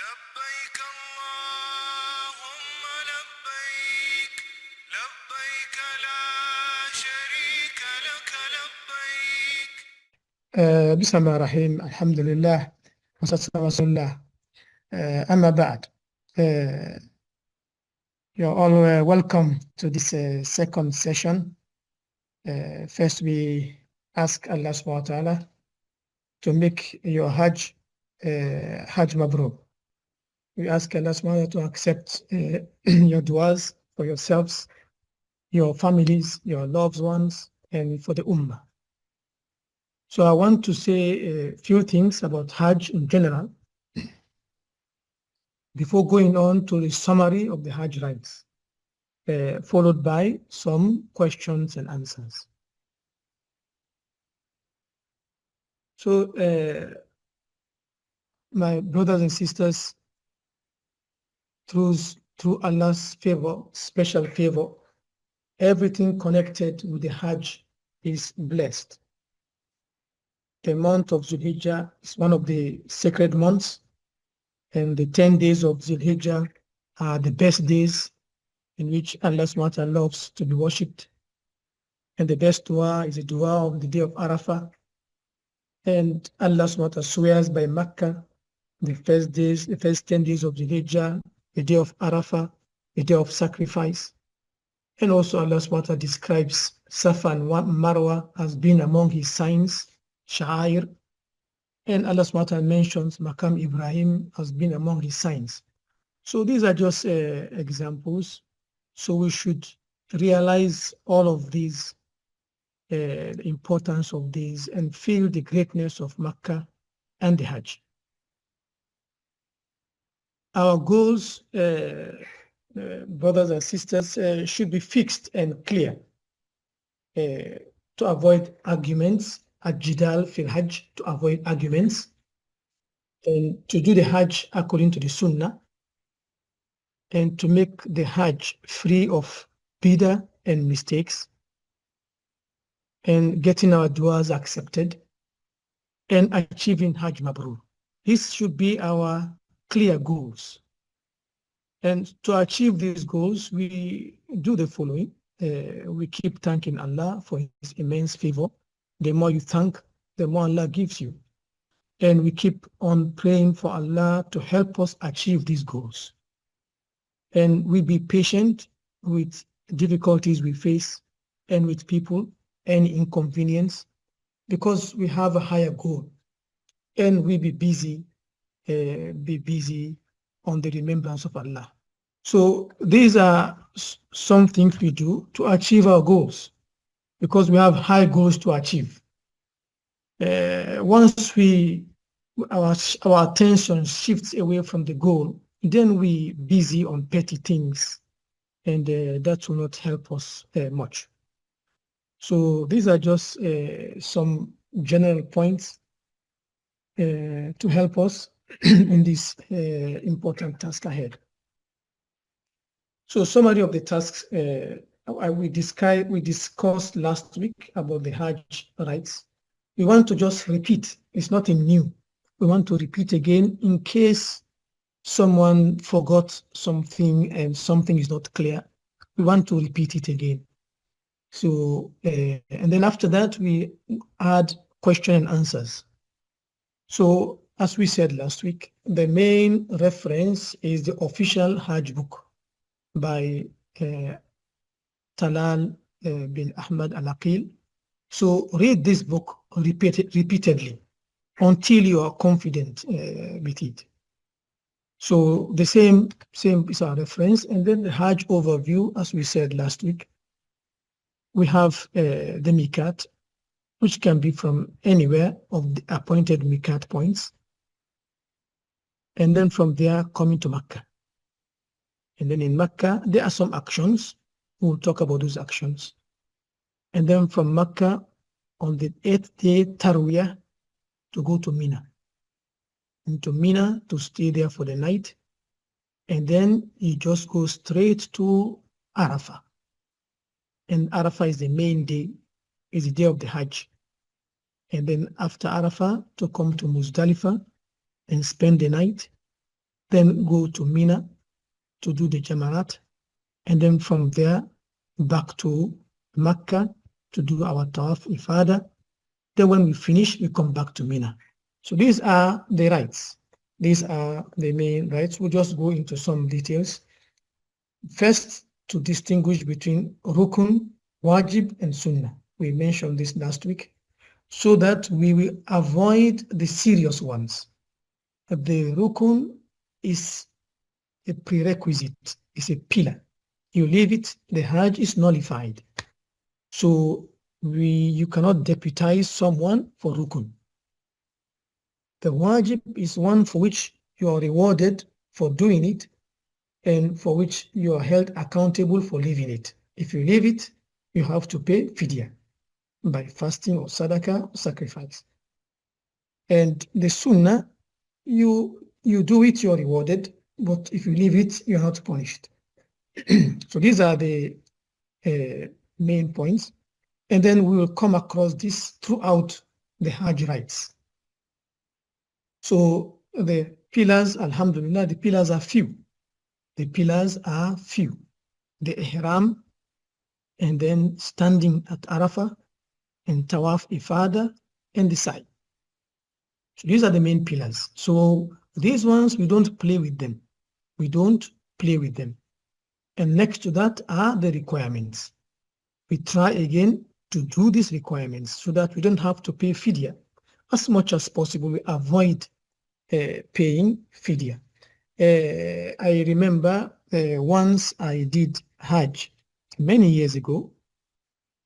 لبيك اللهم لبيك لبيك لا شريك لك لبيك. بسم الله الرحيم الحمد لله والصلاة والسلام على رسول الله. أما بعد, you're all welcome to this second session. First, we ask Allah subhanahu wa ta'ala to make your Hajj Mabrur. We ask Allah subhanahu wa ta'ala to accept your du'as for yourselves, your families, your loved ones, and for the Ummah. So I want to say a few things about Hajj in general before going on to the summary of the Hajj rites, followed by some questions and answers. So, my brothers and sisters, through Allah's favor, special favor, everything connected with the Hajj is blessed. The month of Zulhijjah is one of the sacred months, and the 10 days of Zulhijjah are the best days in which Allah subhanahu wa ta'ala loves to be worshipped. And the best dua is the dua of the day of Arafah. And Allah subhanahu wa ta'ala swears by Makkah, the first 10 days of Zulhijjah, the day of Arafah, the day of sacrifice. And also Allah subhanahu wa ta'ala describes Safa and Marwa as being among his signs, Sha'air. And Allah subhanahu wa ta'ala mentions Maqam Ibrahim as being among his signs. So these are just examples. So we should realize all of these, the importance of these, and feel the greatness of Makkah and the Hajj. Our goals, brothers and sisters, should be fixed and clear to avoid arguments, al-jidal fil Hajj, to avoid arguments, and to do the Hajj according to the Sunnah, and to make the Hajj free of bid'ah and mistakes, and getting our du'as accepted, and achieving Hajj Mabrur. This should be our clear goals. And to achieve these goals, we do the following. We keep thanking Allah for his immense favor. The more you thank, the more Allah gives you. And we keep on praying for Allah to help us achieve these goals. And we be patient with difficulties we face and with people, any inconvenience, because we have a higher goal. And we be busy on the remembrance of Allah. So these are some things we do to achieve our goals, because we have high goals to achieve. Once our attention shifts away from the goal, then we busy on petty things, and that will not help us much. So these are just some general points to help us in this important task ahead. So summary of the tasks we discussed last week about the Hajj rites. We want to just repeat. It's nothing new. We want to repeat again in case someone forgot something and something is not clear. We want to repeat it again. So, and then after that, we add question and answers. So, as we said last week, the main reference is the official Hajj book by Talal bin Ahmad Al-Aqil. So read this book repeatedly until you are confident with it. So the same is our reference. And then the Hajj overview, as we said last week, we have the Miqat, which can be from anywhere of the appointed Miqat points. And then from there, coming to Makkah. And then in Makkah, there are some actions. We'll talk about those actions. And then from Makkah, on the 8th day, Tarwiyah, to go to Mina. And to Mina, to stay there for the night. And then you just go straight to Arafah. And Arafah is the main day, is the day of the Hajj. And then after Arafah, to come to Muzdalifah and spend the night. then go to Mina to do the Jamarat, and then from there back to Mecca to do our Tawaf Ifada. Then when we finish, we come back to Mina. So these are the rights. These are the main rights. We'll just go into some details. First, to distinguish between Rukun, Wajib, and Sunnah. We mentioned this last week, so that we will avoid the serious ones. The Rukun is a prerequisite, is a pillar. You leave it, the Hajj is nullified. So you cannot deputize someone for Rukun. The Wajib is one for which you are rewarded for doing it and for which you are held accountable for leaving it. If you leave it, you have to pay fidya by fasting or sadaqah or sacrifice. And the Sunnah, you do it, you're rewarded, but if you leave it, you're not punished. So these are the main points. And then we will come across this throughout the Hajj rites. So the pillars, alhamdulillah, the pillars are few. The pillars are few. The Ihram, and then standing at Arafah, and Tawaf Ifada, and the Sa'i. So these are the main pillars. So these ones, we don't play with them. We don't play with them. And next to that are the requirements. We try again to do these requirements so that we don't have to pay fidya. As much as possible, we avoid paying fidya. I remember once I did Hajj many years ago.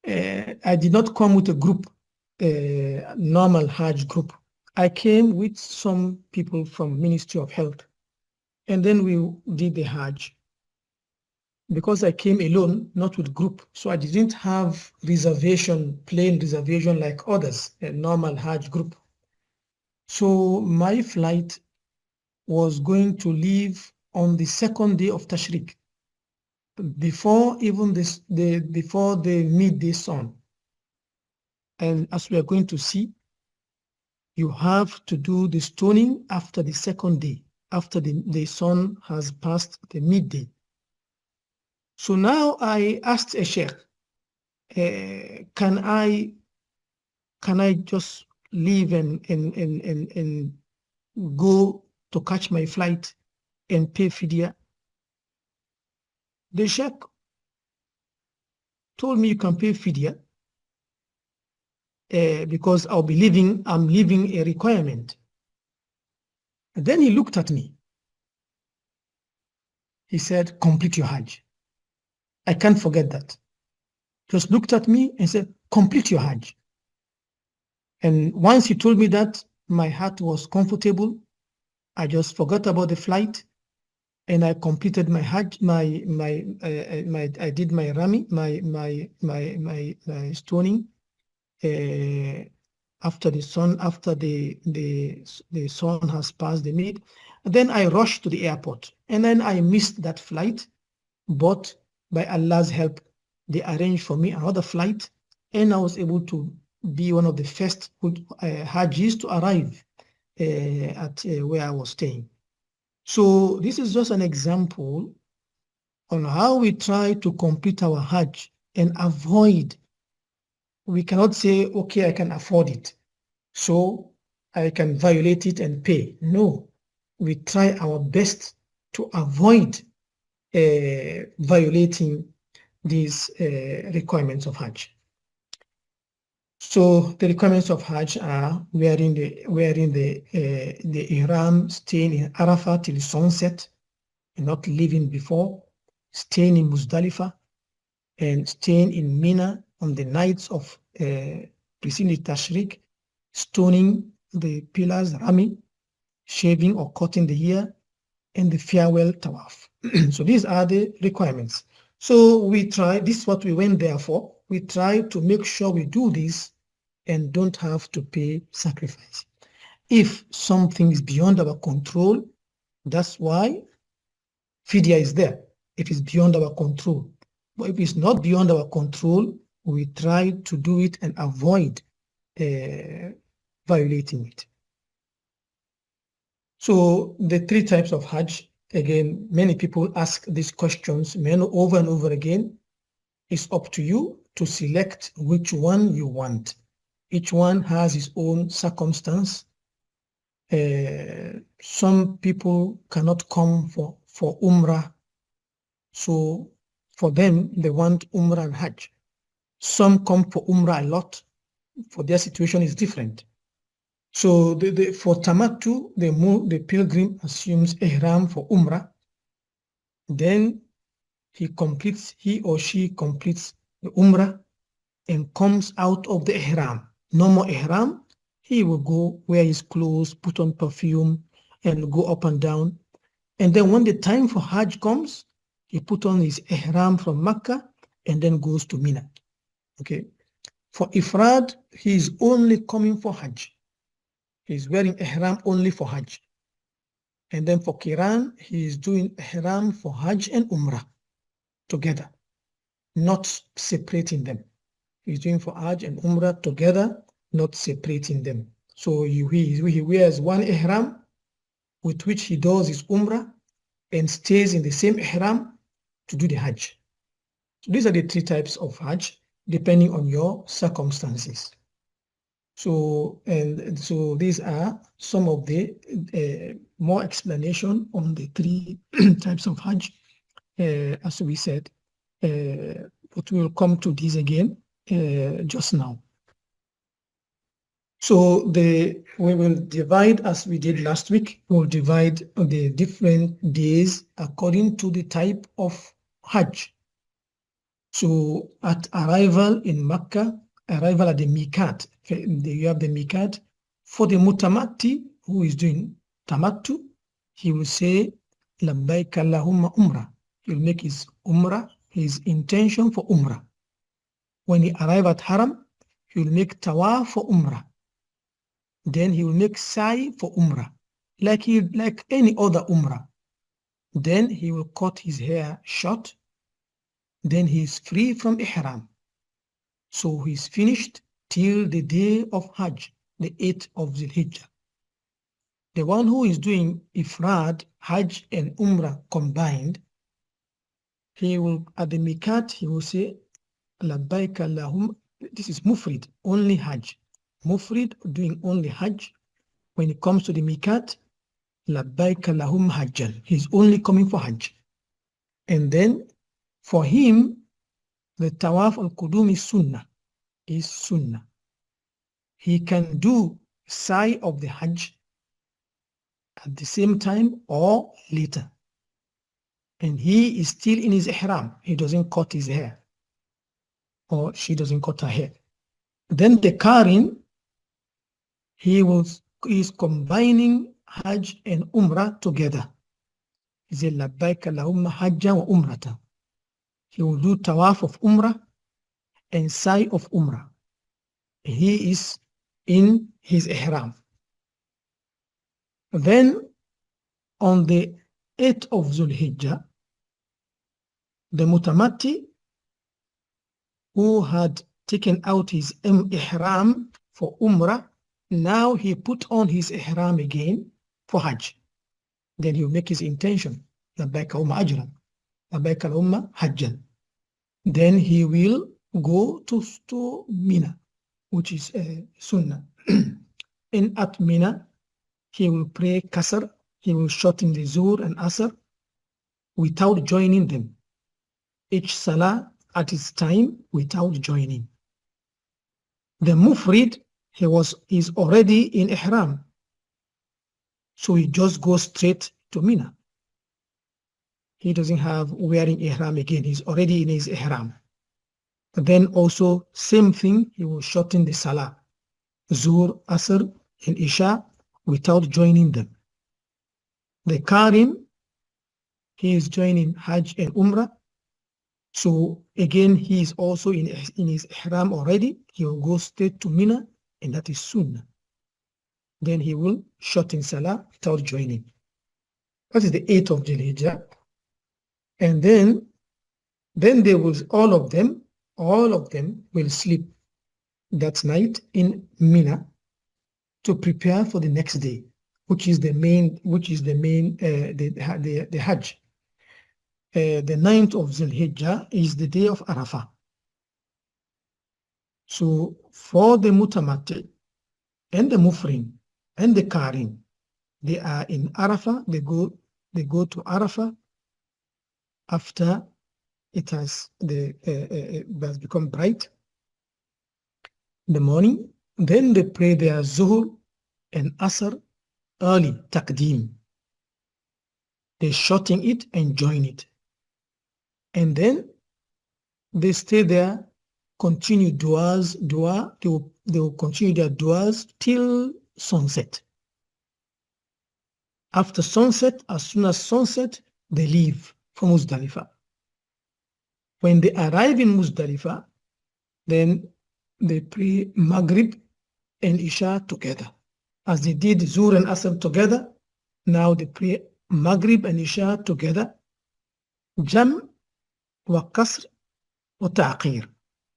I did not come with a group, normal Hajj group. I came with some people from Ministry of Health, and then we did the Hajj. Because I came alone, not with group, so I didn't have reservation, plain reservation like others, a normal Hajj group. So my flight was going to leave on the second day of Tashriq, before even before the midday sun. And as we are going to see, you have to do the stoning after the second day, after the sun has passed the midday. So now I asked a sheikh, can I just leave and go to catch my flight and pay fidya? The sheikh told me you can pay fidya because I'm leaving a requirement. And then he looked at me. He said, complete your Hajj. I can't forget that. Just looked at me and said, complete your Hajj. And once he told me that, my heart was comfortable. I just forgot about the flight, and I completed my Hajj. I did my rami, my stoning after the sun has passed the mid. Then I rushed to the airport, and then I missed that flight, but by Allah's help, they arranged for me another flight, and I was able to be one of the first Hajjis to arrive at where I was staying. So this is just an example on how we try to complete our Hajj and avoid. We cannot say, okay, I can afford it, so I can violate it and pay. No, we try our best to avoid violating these requirements of Hajj. So the requirements of Hajj are wearing the Ihram, staying in Arafah till sunset, and not leaving before, staying in Muzdalifah, and staying in Mina on the nights of preceding Tashriq, stoning the pillars, rami, shaving or cutting the hair, and the farewell tawaf. So these are the requirements. So we try, this is what we went there for. We try to make sure we do this and don't have to pay sacrifice. If something is beyond our control, that's why fidya is there. It is beyond our control. But if it's not beyond our control, we try to do it and avoid violating it. So the three types of Hajj, again, many people ask these questions over and over again. It's up to you to select which one you want. Each one has its own circumstance. Some people cannot come for Umrah, so for them, they want Umrah and Hajj. Some come for Umrah a lot, for their situation is different. So for Tamattu, the pilgrim assumes Ihram for Umrah, then he or she completes the Umrah and comes out of the Ihram. No more Ihram, he will go wear his clothes, put on perfume, and go up and down. And then when the time for Hajj comes, he put on his Ihram from Mecca and then goes to Mina. Okay. For Ifrad, he is only coming for Hajj. He's wearing Ihram only for Hajj. And then for Qiran, he is doing Ihram for Hajj and Umrah together, not separating them. He's doing for Hajj and Umrah together, not separating them. So he wears one Ihram with which he does his Umrah and stays in the same Ihram to do the Hajj. So these are the three types of Hajj, depending on your circumstances. So these are some of the more explanation on the three types of Hajj, as we said, but we'll come to these again just now. So we will divide, as we did last week, we'll divide the different days according to the type of Hajj. So at arrival in Mecca, arrival at the Miqat, you have the Miqat. For the Mutamatti, who is doing Tamattu, he will say, Labbaik Allahumma Umrah. He will make his Umrah, his intention for Umrah. When he arrives at Haram, he will make Tawaf for Umrah. Then he will make Sa'i for Umrah, like any other Umrah. Then he will cut his hair short. Then he is free from Ihram. So he is finished till the day of Hajj, the 8th of Zulhijjah. The one who is doing Ifrad, Hajj and Umrah combined, he will, at the Miqat, he will say, Labbaik Allahumma, this is Mufrid, only Hajj. Mufrid, doing only Hajj. When it comes to the Miqat, Labbaik Allahumma Hajjan. He's only coming for Hajj. And then, for him, the Tawaf al-Qudum is Sunnah. He can do Sa'i of the Hajj at the same time or later. And he is still in his Ihram. He doesn't cut his hair. Or she doesn't cut her hair. Then the Qarin, he is combining Hajj and Umrah together. He said, Labbaik Allahumma Hajja wa Umrata. He will do Tawaf of Umrah and Sa'i of Umrah. He is in his Ihram. Then on the 8th of Zulhijjah, the Mutamatti, who had taken out his Ihram for Umrah, now he put on his Ihram again for Hajj. Then he will make his intention, Labbaik Allahumma Ajran, Labbaik Allahumma Hajjan. Then he will go to Mina, which is Sunnah. And at Mina, he will pray Qasr, he will shorten the Zuhr and Asr without joining them. Each Salah at its time without joining. The Mufrid, he's already in Ihram. So he just goes straight to Mina. He doesn't have wearing Ihram again. He's already in his Ihram. Then also, same thing, he will shorten the Salah, Zuhr, Asr, and Isha without joining them. The Qarin, he is joining Hajj and Umrah. So again, he is also in his Ihram already. He will go straight to Mina, and that is Sunnah. Then he will shorten Salah without joining. That is the 8th of Dhul-Hijjah. And then they will, all of them will sleep that night in Mina to prepare for the next day. which is the Hajj. The 9th of Zulhijjah is the day of Arafah. So for the Mutamati and the Mufrin and the Karin, they are in Arafah. They go to Arafah after it has become bright in the morning. Then they pray their Zuhur and Asr early, Taqdeem. They shorten it and join it. And then they stay there, continue dua. They will continue their duas till sunset. After sunset, as soon as sunset, they leave for Muzdalifah. When they arrive in Muzdalifah, then they pray Maghrib and Isha together. As they did Zuhr and Asr together, now they pray Maghrib and Isha together. Jam wa Qasr wa Ta'qir.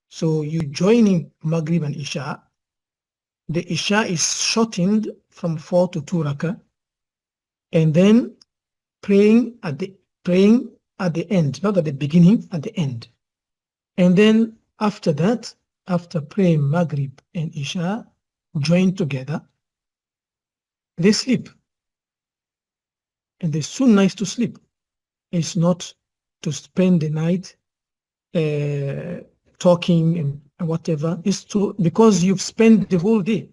So you joining Maghrib and Isha. The Isha is shortened from 4 to 2 rakah, and then praying at the end, not at the beginning, at the end. And then after that, after praying Maghrib and Isha joined together, they sleep. And the sunnah is to sleep. It's not to spend the night talking and whatever. It's to, because you've spent the whole day.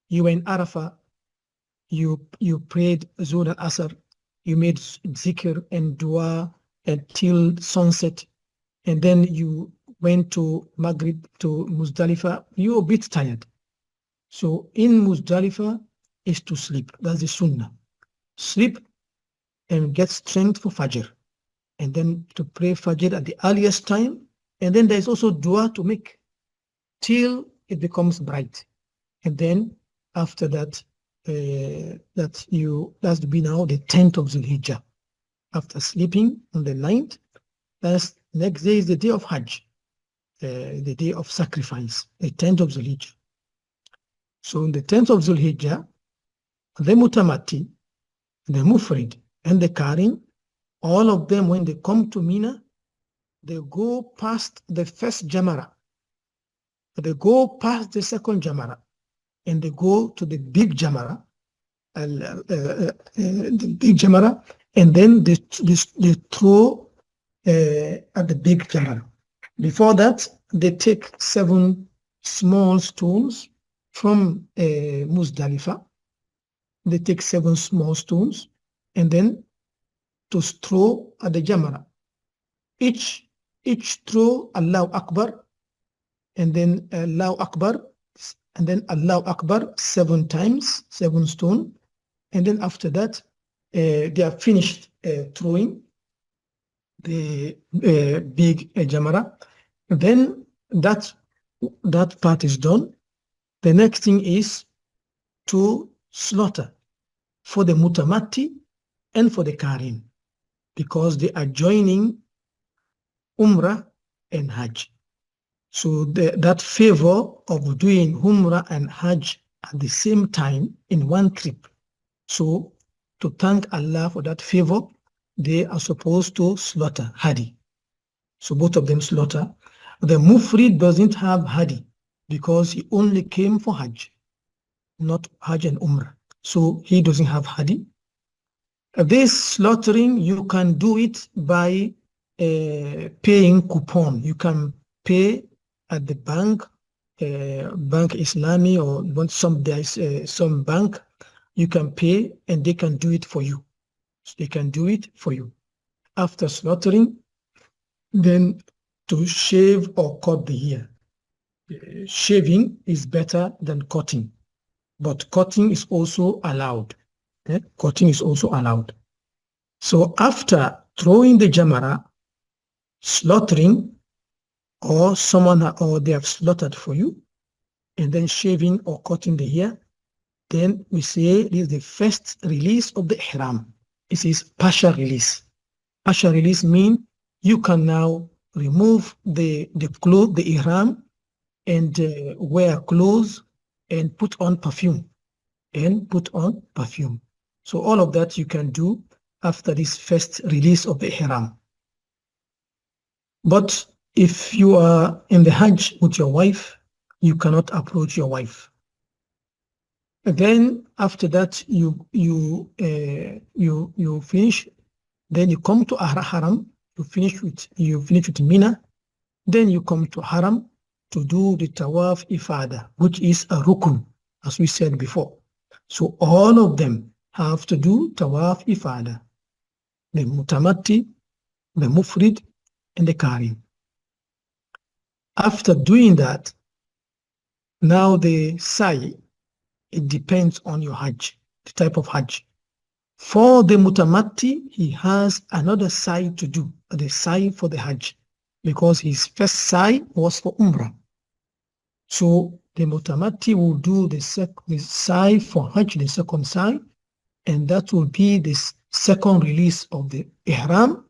You were in Arafah, you prayed Zuhr and Asr, you made zikr and dua until sunset, and then you went to Maghrib, to Muzdalifah. You're a bit tired. So in Muzdalifah is to sleep. That's the sunnah. Sleep and get strength for Fajr. And then to pray Fajr at the earliest time. And then there's also dua to make till it becomes bright. And then after that, that's to be now the 10th of Zulhijjah. After sleeping on the 9th, that's next day is the day of Hajj, the day of sacrifice, the 10th of Zulhijjah. So on the 10th of Zulhijjah, the Mutamati, the Mufrid, and the Karin, all of them, when they come to Mina, they go past the first Jamara, they go past the second Jamara, and they go to the big Jamara, and then they throw at the big Jamara. Before that, they take 7 small stones from Muzdalifah. They take 7 small stones and then to throw at the Jamara. Each throw Allahu Akbar, and then Allahu Akbar, and then Allahu Akbar 7 times, 7 stone, and then after that they are finished throwing the big Jamara. Then that part is done. The next thing is to slaughter for the Mutamati and for the Karin, because they are joining Umrah and Hajj. So that favor of doing Umrah and Hajj at the same time in one trip. So to thank Allah for that favor, they are supposed to slaughter Hadi. So both of them slaughter. The Mufrid doesn't have Hadi because he only came for Hajj, not Hajj and Umrah. So he doesn't have Hadi. This slaughtering, you can do it by paying coupon. You can pay at the bank, Bank Islami, or some bank. You can pay and they can do it for you. So they can do it for you. After slaughtering, then to shave or cut the hair. Shaving is better than cutting, but cutting is also allowed. Cutting is also allowed. So after throwing the Jamara, slaughtering, or they have slaughtered for you, and then shaving or cutting the hair, then we say this is the first release of the ihram. It is partial release. Partial release means you can now remove the clothes, the ihram, and wear clothes and put on perfume. So all of that you can do after this first release of the ihram. But if you are in the Hajj with your wife, you cannot approach your wife. And then after that, you finish. Then you come to Haram. You finish with Mina. Then you come to Haram to do the Tawaf Ifada, which is a rukun, as we said before. So all of them have to do Tawaf Ifada. The Mutamatti, the Mufrid, and the Karim. After doing that, now the Sa'i, it depends on your Hajj, the type of Hajj. For the Mutamatti, he has another Sa'i to do, the Sa'i for the Hajj, because his first Sa'i was for Umrah. So the Mutamatti will do the Sa'i for Hajj, the second Sa'i, and that will be the second release of the Ihram.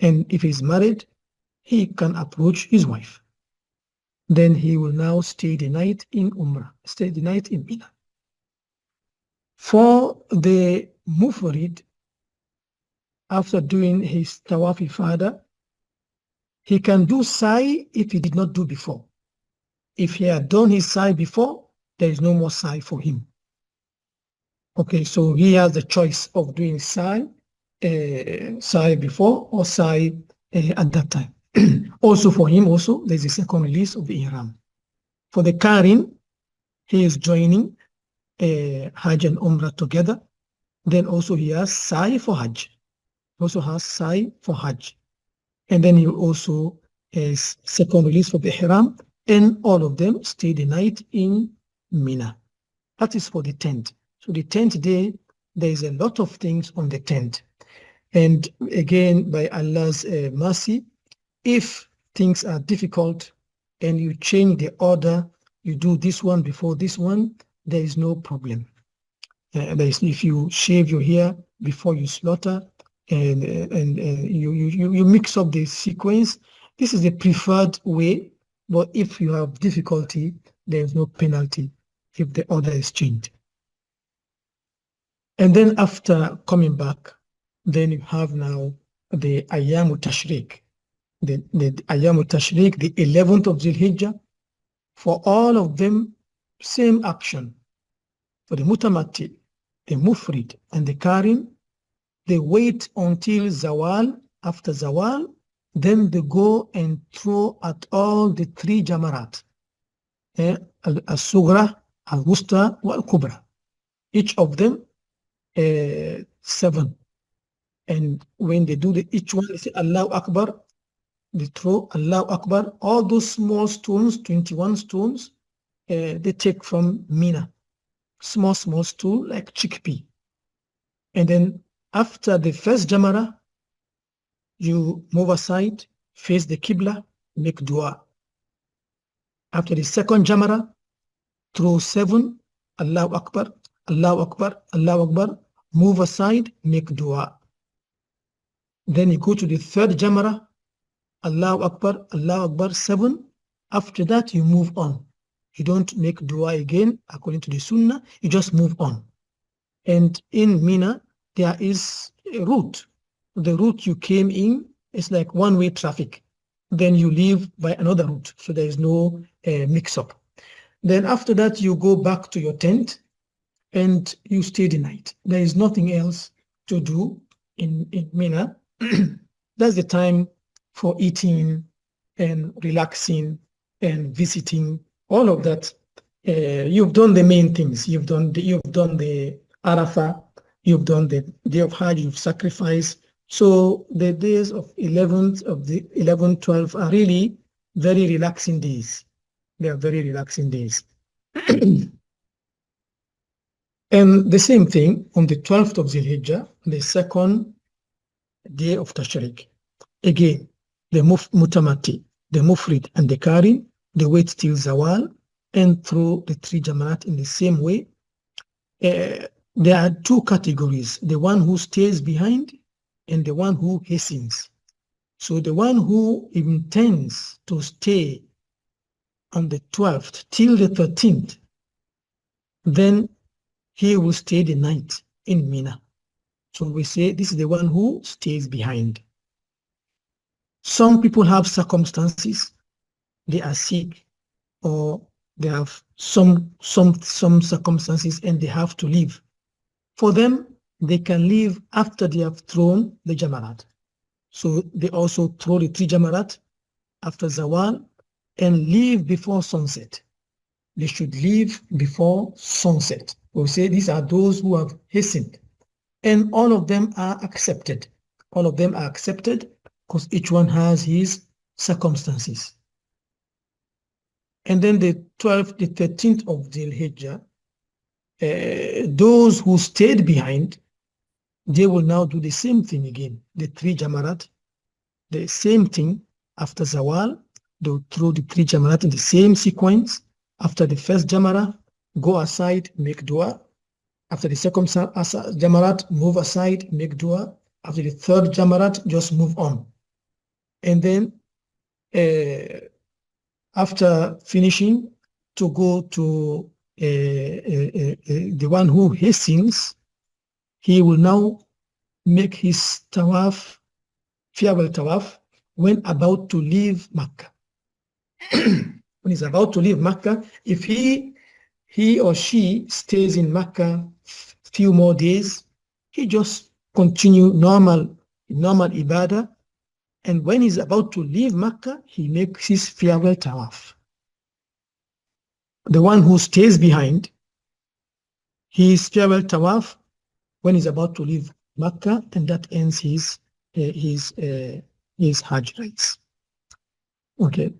And if he's married, he can approach his wife. Then he will now stay the night in Umrah, stay the night in Mina. For the Mufrid, after doing his Tawaf Ifada, he can do Sa'i if he did not do before. If he had done his Sa'i before, there is no more Sa'i for him. Okay, so he has the choice of doing Sa'i before or Sa'i at that time. Also for him, there's a second release of the Ihram. For the Karin, he is joining Hajj and Umrah together. Then also he has Sa'i for Hajj. He also has Sa'i for Hajj. And then he also has second release for the Ihram, and all of them stay the night in Mina. That is for the tent. So the 10th day, there is a lot of things on the tent. And again, by Allah's mercy, if things are difficult and you change the order, you do this one before this one, there is no problem. If you shave your hair before you slaughter and you mix up the sequence, this is the preferred way. But if you have difficulty, there is no penalty if the order is changed. And then after coming back, then you have now the Ayyam Tashriq. The Ayyam Tashriq, the 11th of Dhul-Hijjah. For all of them, same action. For the Mutamatti, the Mufrid, and the Karim, they wait until Zawal. After Zawal, then they go and throw at all the three Jamarat. Al-Sughra, Al-Wusta, Al-Kubra. Each of them 7. And when they do each one, they say Allahu Akbar, they throw Allahu Akbar. All those small stones, 21 stones, they take from Mina. Small stool like chickpea. And then after the first Jamara, you move aside, face the Qibla, make dua. After the second Jamara, throw 7, Allahu Akbar, Allahu Akbar, Allahu Akbar, move aside, make dua. Then you go to the third Jamara, Allahu Akbar, 7. After that, you move on. You don't make dua again, according to the Sunnah, you just move on. And in Mina, there is a route. The route you came in is like one-way traffic. Then you leave by another route, so there is no mix-up. Then after that, you go back to your tent and you stay the night. There is nothing else to do in Mina. That's the time for eating and relaxing and visiting, all of that. You've done the main things. You've done the Arafah, you've done the day of Hajj, you've sacrificed. So the days of 11, 12 are really very relaxing days. They are very relaxing days. And the same thing on the 12th of Dhul-Hijjah, the second day of Tashriq. Again, the Mutamati, the Mufrid, and the Kari, they wait till Zawal and throw the three Jamarat in the same way. There are two categories, the one who stays behind and the one who hastens. So the one who intends to stay on the 12th till the 13th, then he will stay the night in Mina. So we say this is the one who stays behind. Some people have circumstances, they are sick, or they have some circumstances and they have to leave. For them, they can leave after they have thrown the Jamarat. So they also throw the 3 Jamarat after Zawal and leave before sunset. They should leave before sunset. We say these are those who have hastened. And all of them are accepted. All of them are accepted because each one has his circumstances. And then the 12th, the 13th of Dhul Hijjah, those who stayed behind, they will now do the same thing again. The 3 Jamarat, the same thing after Zawal, they'll throw the 3 Jamarat in the same sequence. After the first Jamarat, go aside, make dua. After the second Jamarat, move aside, make dua. After the third Jamarat, just move on. And then after finishing, to go to the one who hastens, he will now make his tawaf, farewell tawaf, when about to leave Makkah. When he's about to leave Makkah, if he or she stays in Makkah few more days, he just continue normal ibadah, and when he's about to leave Makkah, he makes his farewell tawaf. The one who stays behind, his farewell tawaf when he's about to leave Makkah, and that ends his Hajj rites. Okay.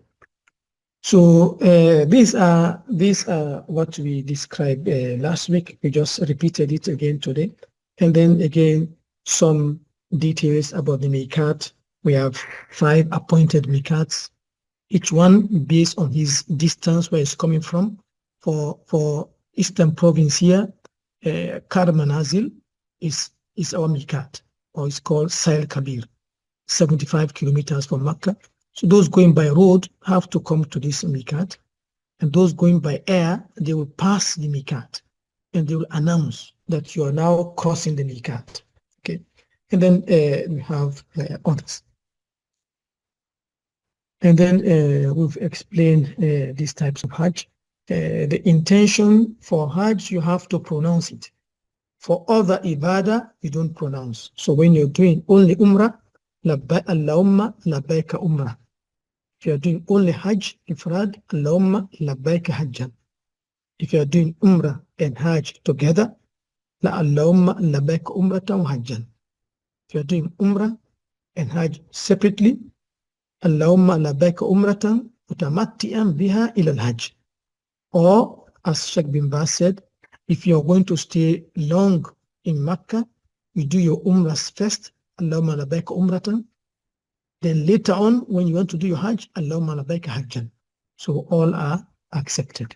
So these are what we described last week. We just repeated it again today, and then again some details about the miqat. We have 5 appointed miqats, each one based on his distance where he's coming from. For Eastern Province here, Kar Manazil is our miqat, or it's called Sail Kabir, 75 kilometers from Makkah. So those going by road have to come to this miqat, and those going by air, they will pass the miqat, and they will announce that you are now crossing the miqat. Okay, and then we have others. And then we've explained these types of Hajj. The intention for Hajj, you have to pronounce it. For other ibadah, you don't pronounce. So when you're doing only Umrah, Labbaik Allahumma Labbaik Umrah. If you're doing only Hajj, Ifrad, Allahumma Labbaik Hajjan. If you're doing Umrah and Hajj together, La Allahumma Labbaik Umratan wa Hajjan. If you're doing Umrah and Hajj separately, Allahumma Labbaik Umratan mutamatti'an biha ila al-Hajj. Or, as Sheikh bin Baz said, if you're going to stay long in Makkah, you do your Umrahs first, Allahumma Labbaik Umratan. Then later on, when you want to do your Hajj, Allahumma Labbaik Hajjan. So all are accepted.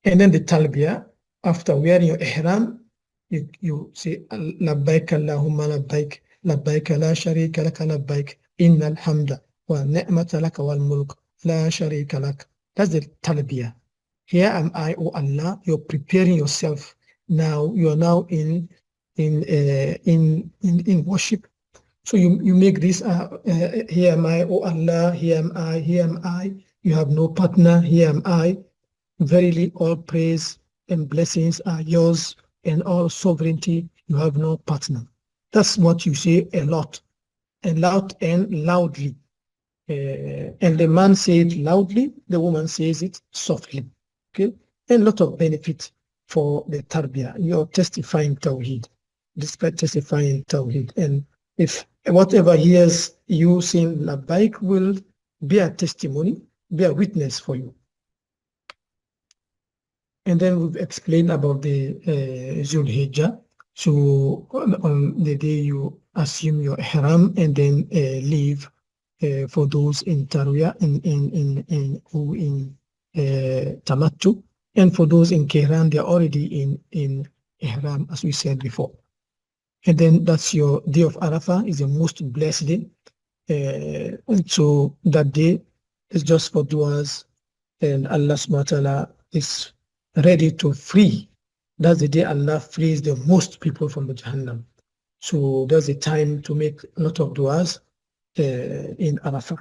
And then the Talbiyah, after wearing your Ihram, you say, Labbaik Allahumma Labbaik, Labbaik la sharika laka Labbaik, innal hamda wa ni'mata laka wal mulk, la sharika lak. That's the Talbiyah. Here am I, O Allah. You're preparing yourself now. You are now in worship. So you make this. Here am I, O Allah. Here am I. Here am I. You have no partner. Here am I. Verily, all praise and blessings are yours, and all sovereignty. You have no partner. That's what you say a lot, and loudly. And the man says it loudly, the woman says it softly. Okay, and a lot of benefit for the tarbiyah. You're testifying tawheed, despite testifying tawheed. And if whatever hears you saying labbaik will be a testimony, be a witness for you. And then we've explained about the Dhul Hijjah. So on the day you assume your ihram and then leave. For those in Tarwiyah in Tamattu, and for those in Kehran, they are already in Ihram, as we said before. And then that's your day of Arafah, is the most blessed day. And so that day is just for du'as, and Allah subhanahu wa ta'ala is ready to free That's the day Allah frees the most people from the Jahannam. So that's the time to make a lot of du'as in Arafah.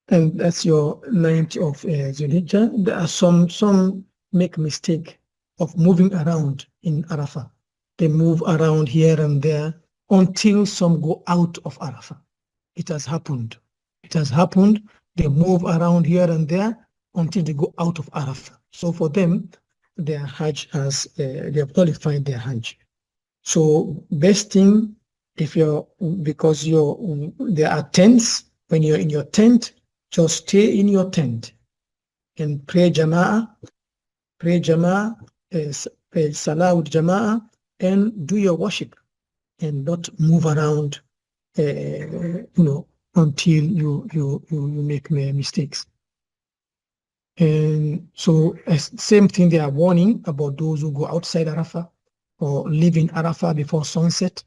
And that's your 9th of Zulhijjah. There are some make mistake of moving around in Arafah. They move around here and there until some go out of Arafah. It has happened. It has happened. They move around here and there until they go out of Arafah. So for them, their Hajj has, they have qualified their Hajj. So best thing, if you're, because there are tents, when you're in your tent, just stay in your tent and pray Jama'ah, pray Salah with Jama'ah, and do your worship and not move around, until you make mistakes. And so same thing, they are warning about those who go outside Arafah or leave in Arafah before sunset,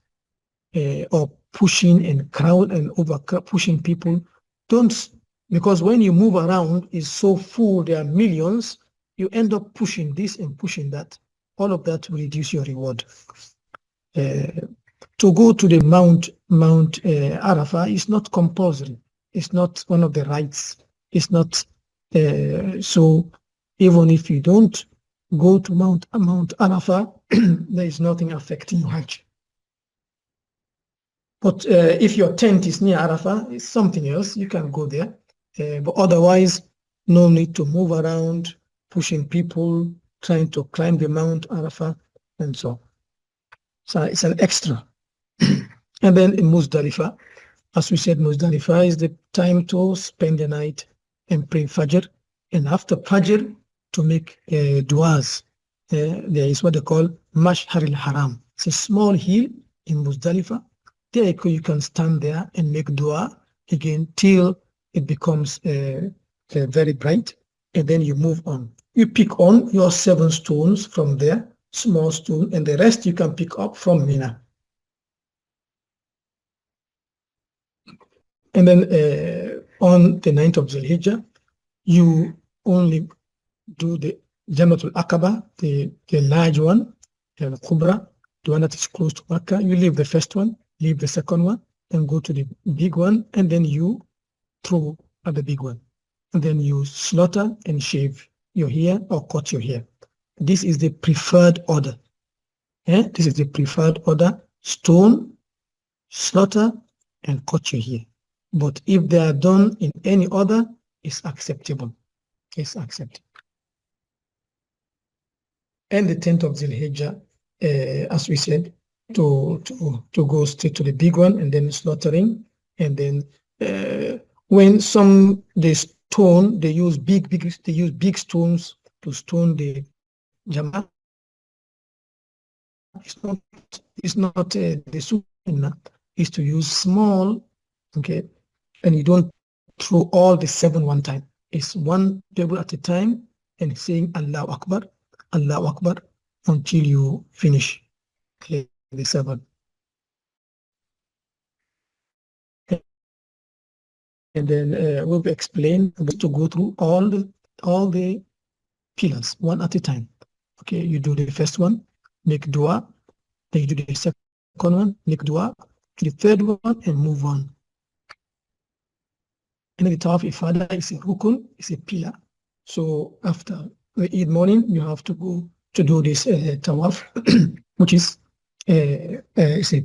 or pushing and crowd and over pushing people. Don't, because when you move around, it's so full, there are millions, you end up pushing this and pushing that. All of that will reduce your reward. To go to the Mount Arafah is not compulsory. It's not one of the rights. It's not, so even if you don't go to Mount Arafah, there is nothing affecting your Hajj. But if your tent is near Arafah, it's something else, you can go there. But otherwise, no need to move around, pushing people, trying to climb the Mount Arafah, and so on. So it's an extra. And then in Muzdalifah, as we said, Muzdalifah is the time to spend the night and pray Fajr. And after Fajr, to make du'as. There is what they call Mashhar al-Haram. It's a small hill in Muzdalifah. There you can stand there and make dua again till it becomes very bright. And then you move on. You pick on your 7 stones from there, small stone, and the rest you can pick up from Mina. And then on the 9th of Zulhijjah, you only do the Jamatul Aqaba, the large one, the Kubra, the one that is close to Makkah. You leave the first one, leave the second one, and go to the big one, and then you throw at the big one. And then you slaughter and shave your hair or cut your hair. This is the preferred order. This is the preferred order: stone, slaughter, and cut your hair. But if they are done in any order, it's acceptable. It's acceptable. And the 10th of Zulhijjah, as we said, to go straight to the big one and then slaughtering. And then when they stone, they use big stones to stone the Jama'ah. It's not the sunnah is to use small, okay, and you don't throw all the 7 one time. It's one table at a time and saying Allahu Akbar until you finish the 7. And then we'll explain to go through all the pillars one at a time. Okay, you do the first one, make dua, then you do the second one, make dua, to the third one, and move on. And the Tawaf Ifada is a rukun, it's a pillar. So after the Eid morning, you have to go to do this Tawaf, which is a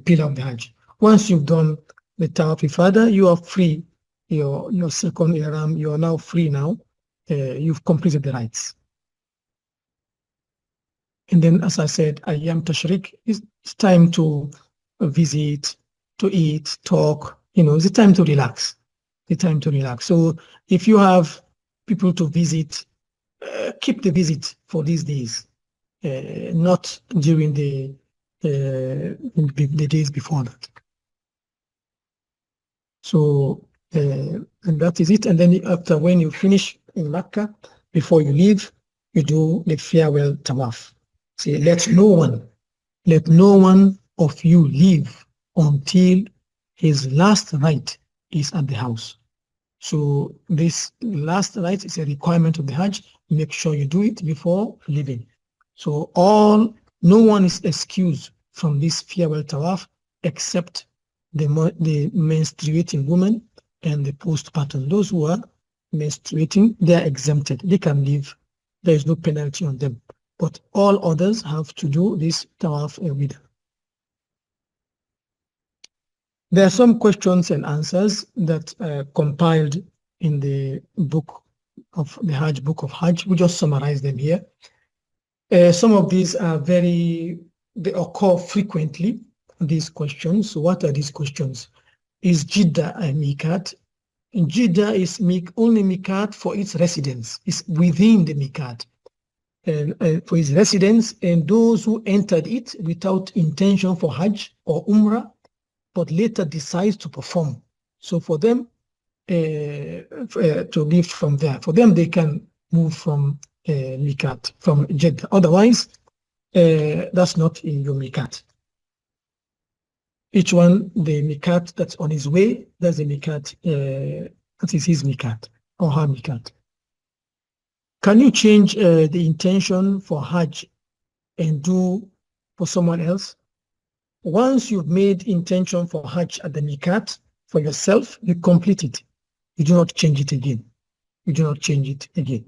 pillar of the Hajj. Once you've done the Tawaf Ifada, you are free. Your second Ihram, you are now free now. You've completed the rites. And then, as I said, Ayyam Tashriq is time to visit, to eat, talk. It's a time to relax. The time to relax. So if you have people to visit, keep the visit for these days, not during the days before that. So and that is it. And then after, when you finish in Makkah, before you leave, you do the farewell tawaf. Say, let no one of you leave until his last rite is at the house. So this last rite is a requirement of the Hajj. Make sure you do it before leaving. So no one is excused from this farewell tawaf except the menstruating woman and the postpartum. Those who are menstruating, they are exempted. They can leave. There is no penalty on them. But all others have to do this tawaf with. There are some questions and answers that compiled in the book of the Hajj, book of Hajj. We just summarize them here. Some of these are they occur frequently, these questions. So what are these questions? Is Jeddah a miqat? Jeddah is only miqat for its residents. It's within the miqat. And for its residents and those who entered it without intention for Hajj or Umrah, but later decides to perform. So for them to leave from there, for them they can move from miqat, from Jeddah. Otherwise, that's not in your miqat. Each one, the miqat that's on his way, that's the miqat, that is his miqat or her miqat. Can you change the intention for Hajj and do for someone else? Once you've made intention for Hajj at the miqat for yourself, you complete it. You do not change it again. You do not change it again.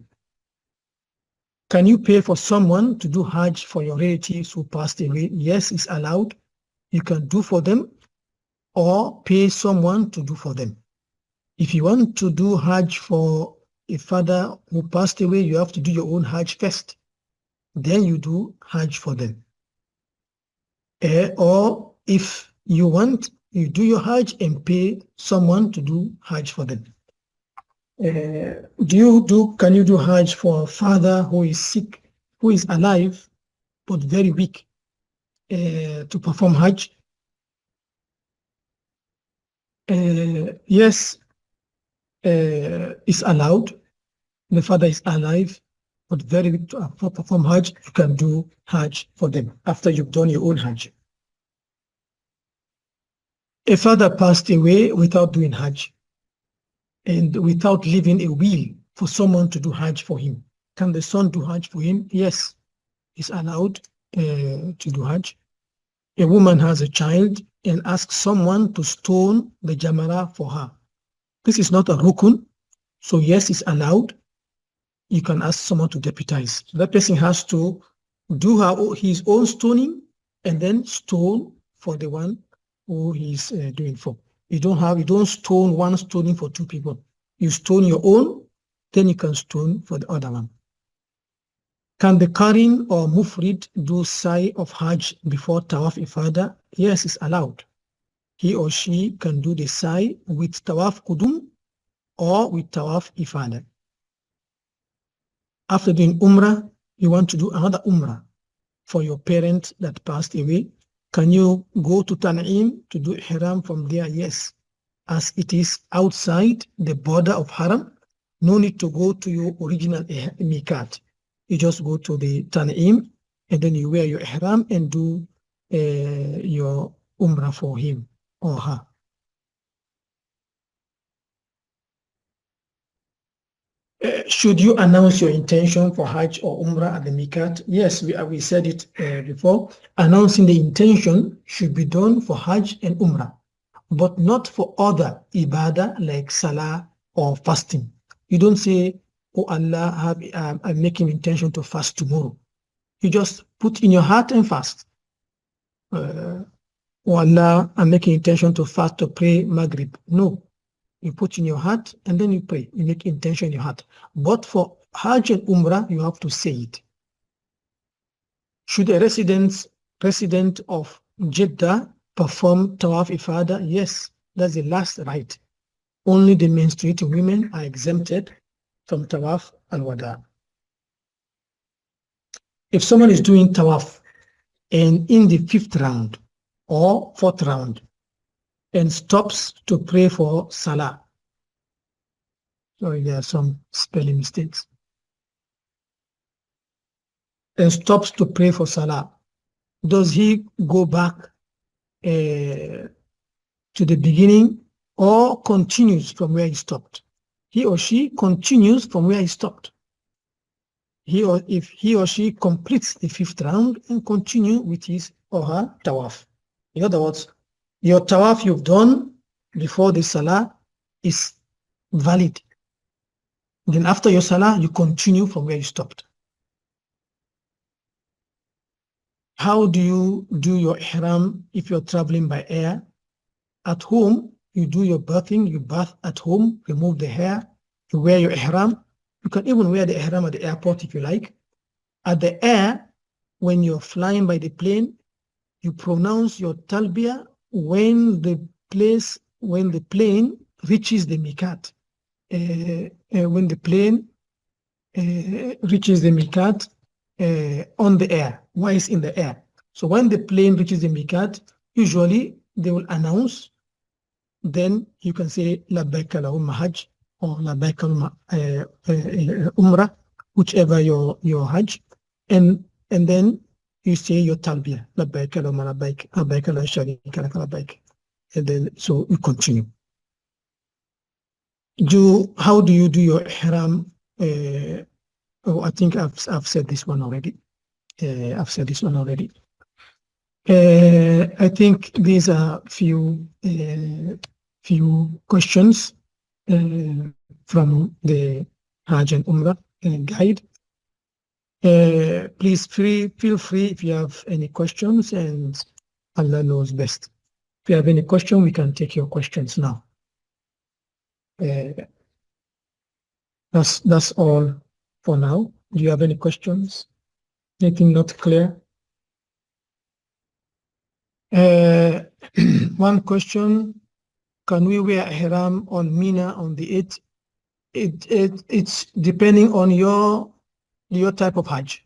Can you pay for someone to do Hajj for your relatives who passed away? Yes, it's allowed. You can do for them or pay someone to do for them. If you want to do Hajj for a father who passed away, you have to do your own Hajj first. Then you do Hajj for them. Or if you want, you do your Hajj and pay someone to do Hajj for them. Can you do Hajj for a father who is sick, who is alive, but very weak to perform Hajj? Yes, it's allowed. The father is alive, but very weak to perform Hajj. You can do Hajj for them after you've done your own Hajj. A father passed away without doing Hajj and without leaving a will for someone to do Hajj for him. Can the son do Hajj for him? Yes, it's allowed to do Hajj. A woman has a child and asks someone to stone the Jamara for her. This is not a rukun, so yes, it's allowed. You can ask someone to deputize. So that person has to do his own stoning and then stone for the one who he's doing for. You don't stone one stoning for two people. You stone your own, then you can stone for the other one. Can the Qarin or Mufrid do Sa'i of Hajj before Tawaf Ifada? Yes, it's allowed. He or she can do the Sa'i with Tawaf Qudum or with Tawaf Ifada. After doing Umrah, you want to do another Umrah for your parent that passed away. Can you go to Tan'im to do Ihram from there? Yes. As it is outside the border of Haram, no need to go to your original miqat. You just go to the Tan'im and then you wear your Ihram and do your Umrah for him or her. Should you announce your intention for Hajj or Umrah at the miqat? Yes, we said it before. Announcing the intention should be done for Hajj and Umrah, but not for other ibadah like Salah or fasting. You don't say, oh Allah, I'm making intention to fast tomorrow. You just put in your heart and fast. Oh Allah, I'm making intention to fast to pray Maghrib. No. You put in your heart and then you pray. You make intention in your heart. But for Hajj and Umrah, you have to say it. Should a resident of Jeddah perform Tawaf Ifada? Yes, that's the last rite. Only the menstruating women are exempted from Tawaf al-Wada. If someone is doing Tawaf and in the 5th round or 4th round, and stops to pray for Salah. Sorry, there are some spelling mistakes. And stops to pray for Salah. Does he go back to the beginning or continues from where he stopped? He or she continues from where he stopped. if he or she completes the 5th round and continue with his or her tawaf. In other words, your tawaf you've done before the salah is valid. Then after your salah, you continue from where you stopped. How do you do your ihram if you're traveling by air? At home, you do your bathing, you bath at home, remove the hair, you wear your ihram. You can even wear the ihram at the airport if you like. At the air, when you're flying by the plane, you pronounce your talbiyah when the plane reaches the miqat. When the plane reaches the miqat on the air, while it's in the air. So when the plane reaches the miqat, usually they will announce, then you can say labbaik Allahumma Hajj or labbaik Allahumma Umrah, whichever your Hajj, and then you say your talbiyah, labbaik Allahumma labbaik, labbaik la sharika lak labbaik, and then so you continue. How do you do your ihram? I think I've said this one already. I think these are few questions from the Hajj and Umrah guide. Please feel free if you have any questions, and Allah knows best. If you have any question, we can take your questions now. That's all for now. Do you have any questions? Anything not clear? One question: can we wear ihram on Mina on the 8th? It's depending on your type of Hajj.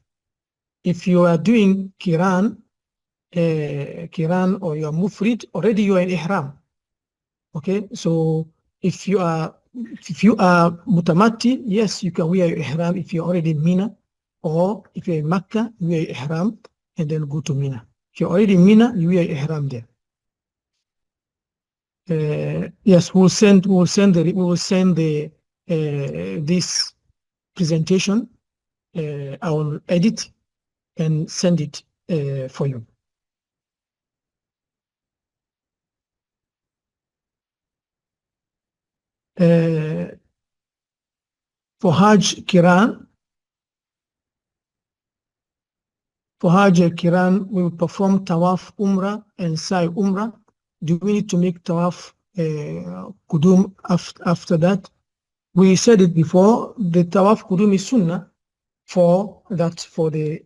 If you are doing Kiran or you are Mufrid, already you are in ihram. Okay, so if you are Mutamati, yes, you can wear your ihram if you're already in Mina, or if you're in Makkah, you wear your ihram and then go to Mina. If you're already in Mina, you wear your ihram there. Yes, we will send this presentation. I will edit and send it for you. For Hajj Kiran, we will perform Tawaf Umrah and Sa'i Umrah. Do we need to make Tawaf Qudum after that? We said it before, the Tawaf Qudum is Sunnah for the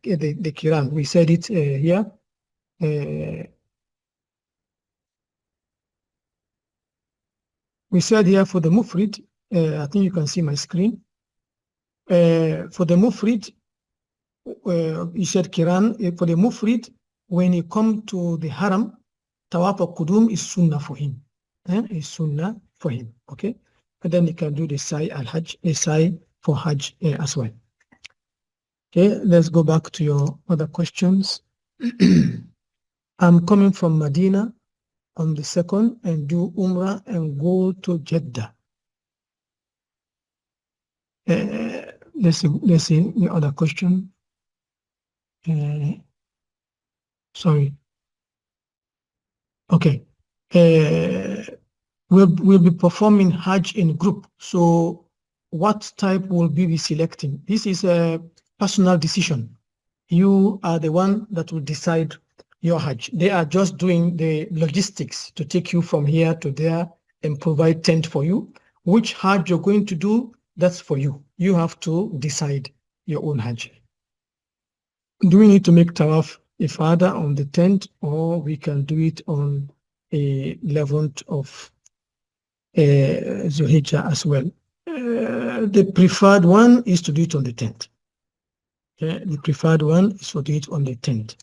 Kiran. We said it here. We said here for the Mufrid, I think you can see my screen. For the Mufrid, you said Kiran. For the Mufrid, when you come to the Haram, Tawaf Qudum is Sunnah for him. Is Sunnah for him, okay? And then you can do the Sa'i al-Hajj, the Sa'i for Hajj as well. Okay, let's go back to your other questions. I'm coming from Medina on the 2nd and do Umrah and go to Jeddah. Let's see the other question. Sorry. Okay. We'll be performing Hajj in group. So what type will we be selecting? This is a personal decision. You are the one that will decide your Hajj. They are just doing the logistics to take you from here to there and provide tent for you. Which Hajj you're going to do, that's for you. You have to decide your own Hajj. Do we need to make Tawaf Ifada on the 10th, or we can do it on the 11th of Zulhijjah as well? The preferred one is to do it on the 10th. The preferred one is to do it on the 10th.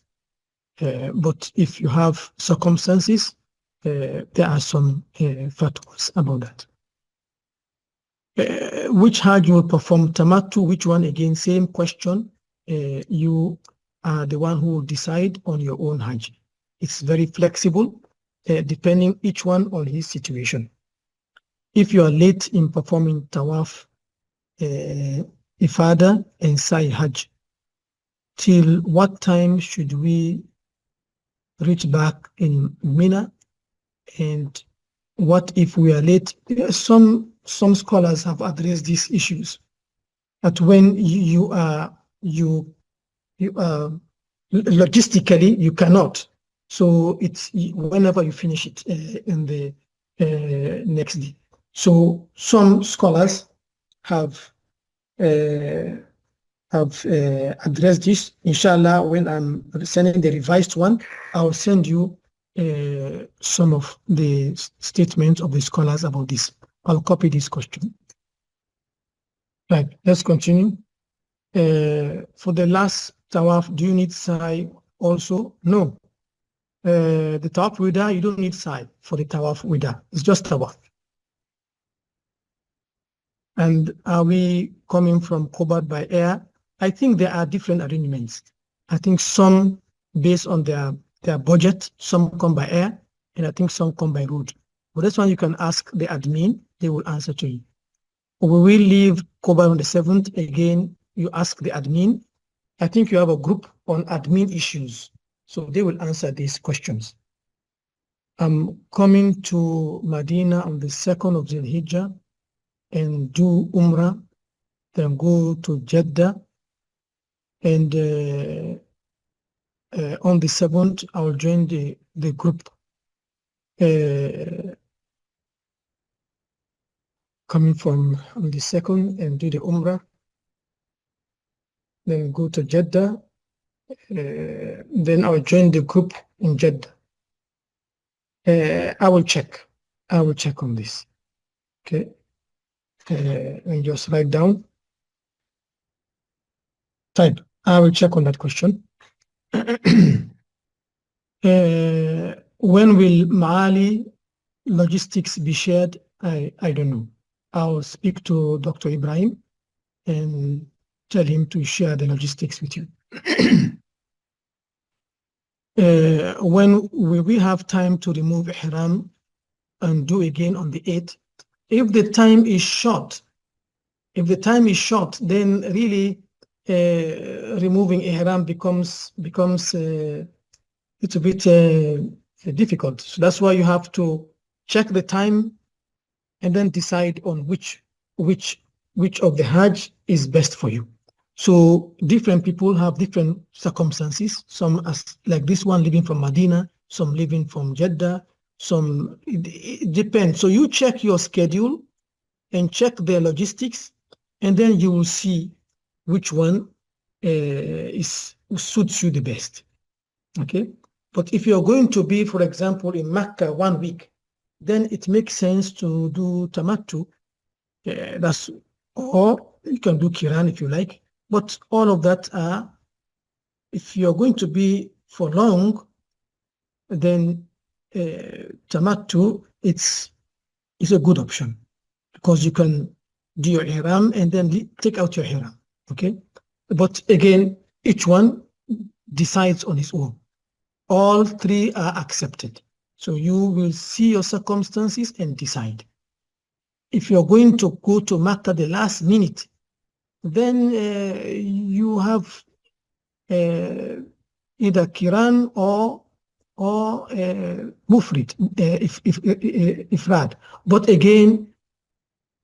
But if you have circumstances, there are some fatwas about that. Which Hajj you will perform Tamattu? Which one? Again, same question. You are the one who will decide on your own Hajj. It's very flexible, depending each one on his situation. If you are late in performing Tawaf Ifada and Sa'i Hajj. Till what time should we reach back in Mina? And what if we are late? Some scholars have addressed these issues. That when you logistically you cannot, so it's whenever you finish it in the next day. So some scholars have addressed this. Inshallah, when I'm sending the revised one, I'll send you some of the statements of the scholars about this. I'll copy this question. Right, let's continue. For the last tawaf, do you need sa'i also? No. The tawaf wida, you don't need sa'i for the tawaf wida. It's just tawaf. And are we coming from Kobat by air? I think there are different arrangements. I think some based on their budget, some come by air, and I think some come by road. But this one you can ask the admin, they will answer to you. Or will we leave Kobat on the 7th? Again, you ask the admin. I think you have a group on admin issues, so they will answer these questions. I'm coming to Medina on the 2nd of Dhul Hijjah and do Umrah, then go to Jeddah, and on the 7th, I'll join the group coming from on the 2nd and do the Umrah, then go to Jeddah, then I'll join the group in Jeddah. I will check on this, okay, and just write down. Type. I will check on that question. When will Maaly logistics be shared? I don't know. I'll speak to Dr. Ibrahim and tell him to share the logistics with you. When will we have time to remove ihram and do again on the 8th? If the time is short, then really removing ihram becomes a little bit difficult. So that's why you have to check the time and then decide on which of the Hajj is best for you. So different people have different circumstances. Some as like this one living from Medina, some living from Jeddah, some it depends. So you check your schedule and check their logistics, and then you will see which one suits you the best. Okay, but if you're going to be, for example, in Mecca 1 week, then it makes sense to do tamattu. Or you can do Kiran if you like. But all of that are, if you're going to be for long, then tamattu it's a good option, because you can do your ihram and then take out your ihram. Okay, but again, each one decides on his own. All three are accepted. So you will see your circumstances and decide. If you're going to go to Makkah the last minute, then you have either Kiran or Mufrid, Ifrad. But again,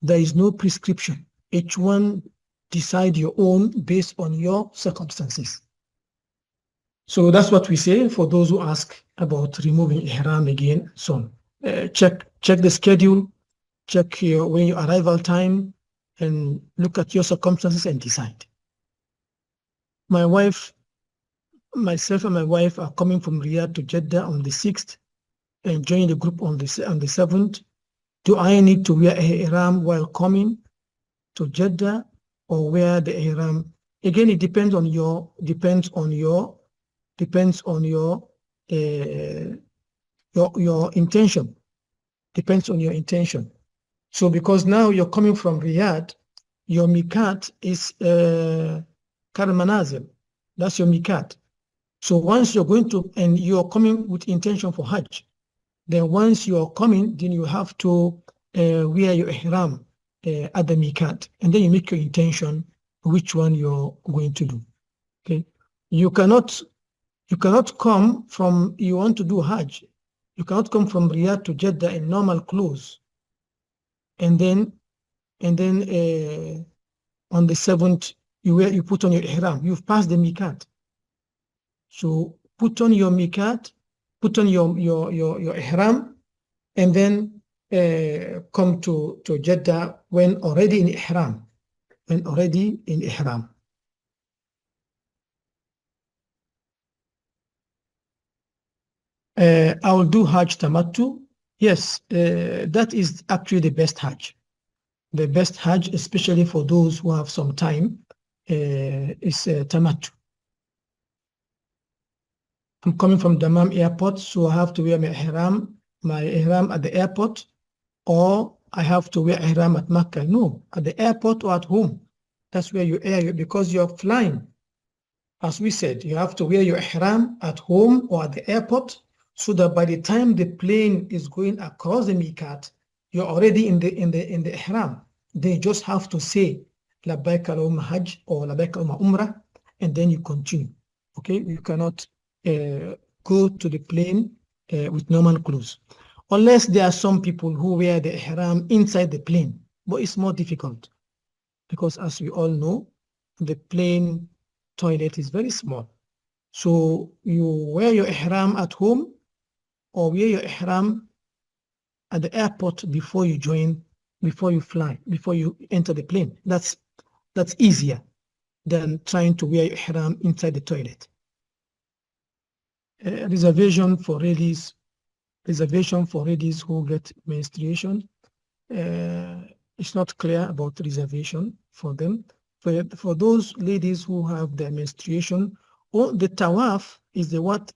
there is no prescription. Each one decide your own based on your circumstances. So that's what we say for those who ask about removing ihram again. So check the schedule, check your arrival time, and look at your circumstances and decide. Myself and my wife are coming from Riyadh to Jeddah on the 6th and join the group on the 7th. Do I need to wear ihram while coming to Jeddah or wear the ihram? Again, it depends on your intention. Depends on your intention. So because now you're coming from Riyadh, your miqat is Kar Manazil. That's your miqat. So once you're going to, and you're coming with intention for Hajj, then once you're coming, then you have to wear your ihram at the miqat, and then you make your intention which one you're going to do. Okay, you cannot come from, you want to do Hajj, you cannot come from Riyadh to Jeddah in normal clothes, and then on the 7th you put on your ihram. You've passed the miqat. So put on your miqat, put on your ihram, and then come to Jeddah when already in ihram. I will do Hajj Tamattu. Yes, that is actually the best Hajj. The best Hajj, especially for those who have some time, is Tamattu. I'm coming from Dammam Airport, so I have to wear my ihram at the airport, or I have to wear ihram at Makkah. No, at the airport or at home. That's where you air, because you're flying. As we said, you have to wear your ihram at home or at the airport, so that by the time the plane is going across the miqat, you're already in the ihram. They just have to say labbaik Allahumma hajj or labbaik Allahumma umrah, and then you continue. Okay, you cannot go to the plane with normal clothes, unless there are some people who wear the ihram inside the plane, but it's more difficult because, as we all know, the plane toilet is very small. So you wear your ihram at home or wear your ihram at the airport before you fly, before you enter the plane. That's easier than trying to wear your ihram inside the toilet. Reservation for ladies who get menstruation. It's not clear about reservation for them. For those ladies who have their menstruation, or the tawaf is the what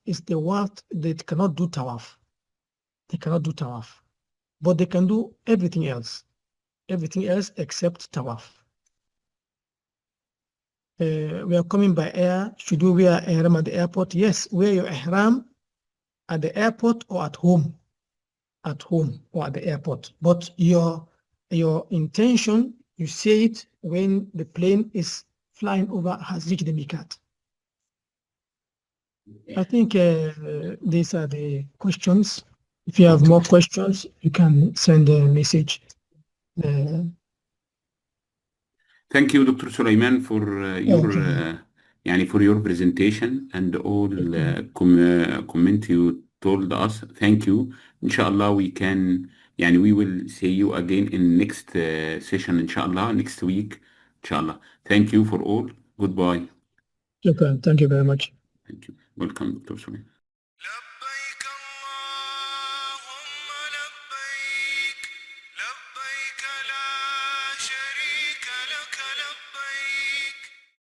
they cannot do tawaf. They cannot do tawaf, but they can do everything else except tawaf. We are coming by air. Should we wear ihram at the airport? Yes, wear your ihram at the airport or at home. At home or at the airport. But your intention, you say it when the plane is flying over, has reached the miqat. I think these are the questions. If you have more questions, you can send a message. Thank you, Dr. Sulaiman, for your presentation and all comment you told us. Thank you. Inshallah, we will see you again in next session, inshallah, next week, inshallah. Thank you for all. Goodbye. Okay, thank you very much. Thank you. Welcome, Dr. Sulaiman. لبيك اللهم لبيك لبيك لا